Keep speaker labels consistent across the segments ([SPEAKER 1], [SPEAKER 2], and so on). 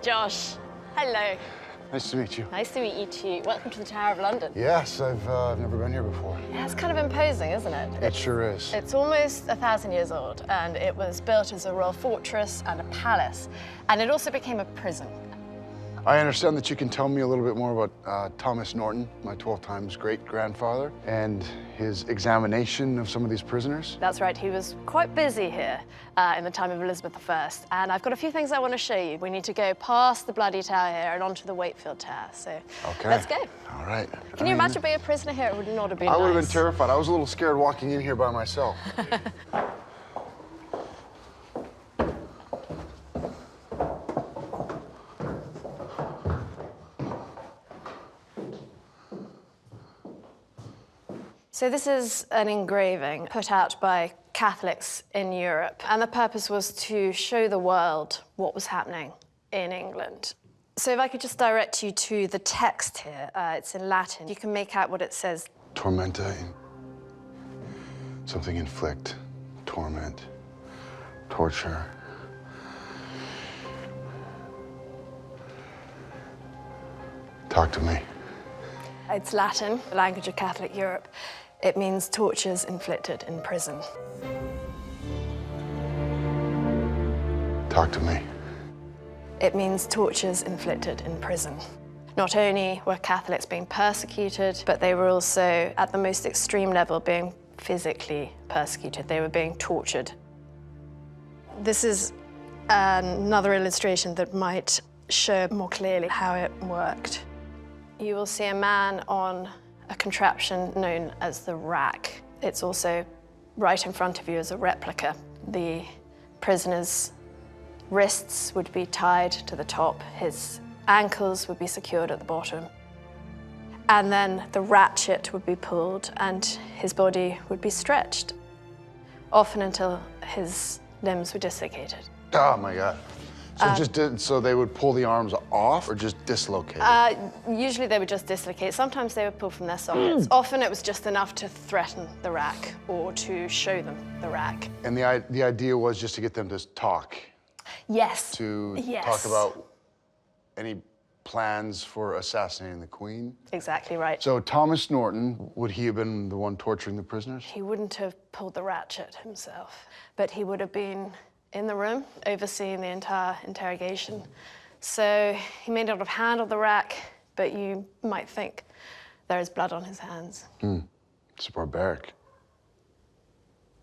[SPEAKER 1] Josh, hello.
[SPEAKER 2] Nice to meet you.
[SPEAKER 1] Nice to meet you too. Welcome to the Tower of London.
[SPEAKER 2] Yes, I've never been here before.
[SPEAKER 1] Yeah, it's kind of imposing, isn't it?
[SPEAKER 2] It sure is.
[SPEAKER 1] It's almost 1,000 years old, and it was built as a royal fortress and a palace, and it also became a prison.
[SPEAKER 2] I understand that you can tell me a little bit more about Thomas Norton, my 12 times great-grandfather, and his examination of some of these prisoners.
[SPEAKER 1] That's right, he was quite busy here in the time of Elizabeth I, and I've got a few things I want to show you. We need to go past the Bloody Tower here and onto the Wakefield Tower, so let's go.
[SPEAKER 2] All right.
[SPEAKER 1] Can you imagine being a prisoner here? It would not have been nice.
[SPEAKER 2] I would have been terrified. I was a little scared walking in here by myself.
[SPEAKER 1] So this is an engraving put out by Catholics in Europe, and the purpose was to show the world what was happening in England. So if I could just direct you to the text here, it's in Latin. You can make out what it says.
[SPEAKER 2] Tormenta, something inflict, torment, torture. Talk to me.
[SPEAKER 1] It's Latin, the language of Catholic Europe. It means tortures inflicted in prison.
[SPEAKER 2] Talk to me.
[SPEAKER 1] It means tortures inflicted in prison. Not only were Catholics being persecuted, but they were also, at the most extreme level, being physically persecuted. They were being tortured. This is another illustration that might show more clearly how it worked. You will see a man on a contraption known as the rack. It's also right in front of you as a replica. The prisoner's wrists would be tied to the top, his ankles would be secured at the bottom, and then the ratchet would be pulled and his body would be stretched, often until his limbs were dislocated.
[SPEAKER 2] Oh my God. So they would pull the arms off or just dislocate?
[SPEAKER 1] Usually they would just dislocate. Sometimes they would pull from their sockets. Often it was just enough to threaten the rack or to show them the rack.
[SPEAKER 2] And the idea was just to get them to talk?
[SPEAKER 1] Yes.
[SPEAKER 2] To talk about any plans for assassinating the Queen?
[SPEAKER 1] Exactly right.
[SPEAKER 2] So Thomas Norton, would he have been the one torturing the prisoners?
[SPEAKER 1] He wouldn't have pulled the ratchet himself, but he would have been in the room, overseeing the entire interrogation. So he may not have handled the rack, but you might think there is blood on his hands.
[SPEAKER 2] It's barbaric.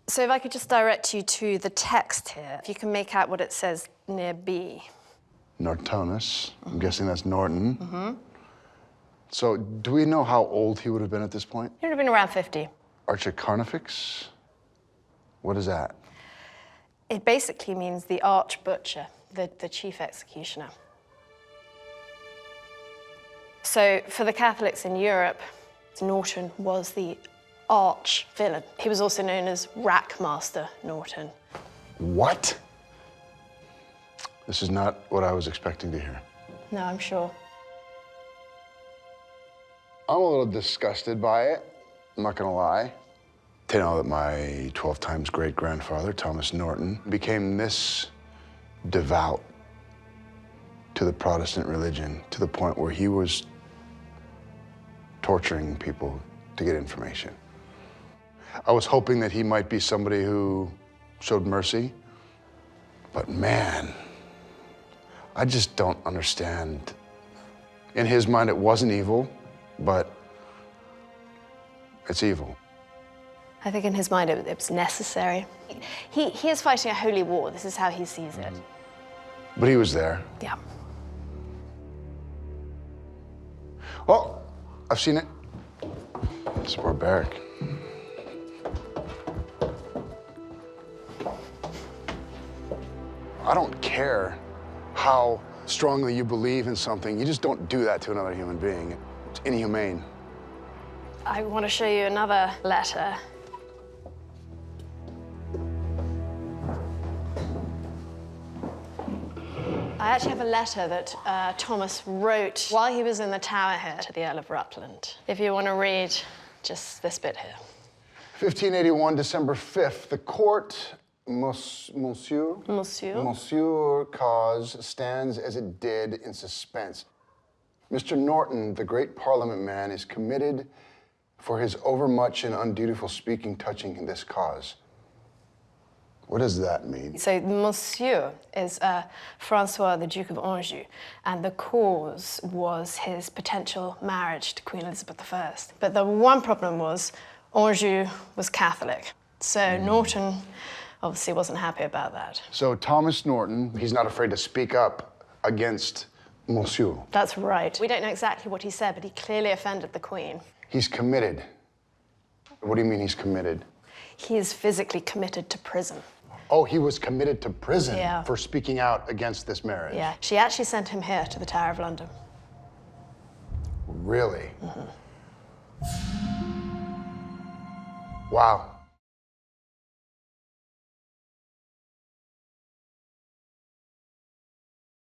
[SPEAKER 1] So if I could just direct you to the text here, if you can make out what it says near B.
[SPEAKER 2] Nortonus, I'm guessing that's Norton. So do we know how old he would have been at this point?
[SPEAKER 1] He would have been around 50.
[SPEAKER 2] Archicarnifex? What is that?
[SPEAKER 1] It basically means the arch butcher, the chief executioner. So for the Catholics in Europe, Norton was the arch villain. He was also known as Rackmaster Norton.
[SPEAKER 2] What? This is not what I was expecting to hear.
[SPEAKER 1] No, I'm sure.
[SPEAKER 2] I'm a little disgusted by it, I'm not gonna lie. To know that my 12 times great-grandfather, Thomas Norton, became this devout to the Protestant religion to the point where he was torturing people to get information. I was hoping that he might be somebody who showed mercy, but man, I just don't understand. In his mind, it wasn't evil, but it's evil.
[SPEAKER 1] I think in his mind it was necessary. He is fighting a holy war. This is how he sees it.
[SPEAKER 2] But he was there.
[SPEAKER 1] Yeah.
[SPEAKER 2] Well, I've seen it. It's barbaric. I don't care how strongly you believe in something. You just don't do that to another human being. It's inhumane.
[SPEAKER 1] I want to show you another letter. I actually have a letter that Thomas wrote while he was in the tower here to the Earl of Rutland. If you want to read just this bit here.
[SPEAKER 2] 1581, December 5th, the court Monsieur?
[SPEAKER 1] Monsieur.
[SPEAKER 2] Monsieur cause stands as it did in suspense. Mr. Norton, the great Parliament man, is committed for his overmuch and undutiful speaking touching this cause. What does that mean?
[SPEAKER 1] So Monsieur is Francois, the Duke of Anjou, and the cause was his potential marriage to Queen Elizabeth I. But the one problem was Anjou was Catholic, so Norton obviously wasn't happy about that.
[SPEAKER 2] So Thomas Norton, he's not afraid to speak up against Monsieur.
[SPEAKER 1] That's right. We don't know exactly what he said, but he clearly offended the Queen.
[SPEAKER 2] He's committed. What do you mean he's committed?
[SPEAKER 1] He is physically committed to prison.
[SPEAKER 2] Oh, he was committed to prison
[SPEAKER 1] Yeah.
[SPEAKER 2] for speaking out against this marriage.
[SPEAKER 1] Yeah, she actually sent him here to the Tower of London.
[SPEAKER 2] Really? Wow.